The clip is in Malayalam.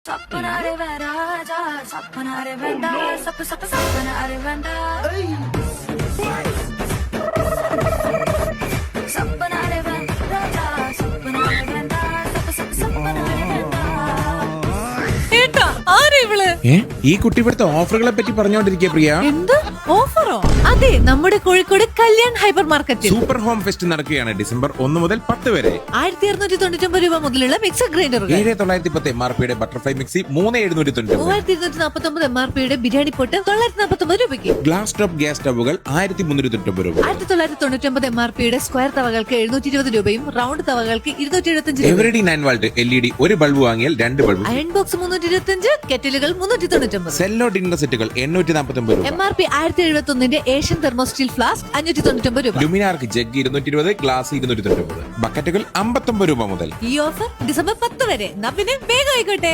സപ്പനാരെ വരാജ സപ്പനാരെ വേണ്ട സപ്പ സപ്പ സപ്പനാരെ വേണ്ട സപ്പനാരെ വേണ്ട സപ്പനാരെ വേണ്ട സപ്പ സപ്പ സപ്പനാരെ വേണ്ട. ഏട്ടാ ആരാ ഇവള്? ഈ കുട്ടി ഇവിടുത്തെ ഓഫറുകളെ പറ്റി പറഞ്ഞോണ്ടിരിക്കുക പ്രിയ. എന്ത് ഓഫറോ? അതെ, നമ്മുടെ കോഴിക്കോട് കല്യാൺ ഹൈപ്പർ മാർക്കറ്റിൽ സൂപ്പർ ഹോം ഫെസ്റ്റ് നടക്കുകയാണ് ഡിസംബർ 1 മുതൽ 10 വരെ. 1699 രൂപ മുതലുള്ള മിക്സർ ഗ്രൈൻഡറുകൾ, 7910 MRPയുടെ ബട്ടർഫ്ലൈ മിക്സി 3799, 3249 MRPയുടെ ബിരിയാണി പൊട്ട് 949 രൂപയ്ക്ക്, ഗ്ലാസ് ടോപ്പ് ഗ്യാസ് സ്റ്റവുകൾ 1399 രൂപ, 1999 MRPയുടെ സ്ക്വയർ തവകൾക്ക് 720 രൂപയും റൗണ്ട് തവകൾക്ക് 275 രൂപ, എവറിഡി 9 വാൾട്ട് LED ഒരു ബൾബ് വാങ്ങിയാൽ 2 bulb, iron box 325, കെറ്റിലുകൾ 399, Cello dinner സെറ്റുകൾ 849 രൂപ, MRP 1071ന്റെ ഏഷ്യൻ തെർമോസ്റ്റീൽ ഫ്ലാസ്ക് 599 രൂപ. ലുമിനാർക്ക് ജഗ് 220, ഗ്ലാസ് 299, ബക്കറ്റുകൾ 59 രൂപ മുതൽ. ഈ ഓഫർ ഡിസംബർ 10 വരെ. പിന്നെ വേഗം ആയിക്കോട്ടെ.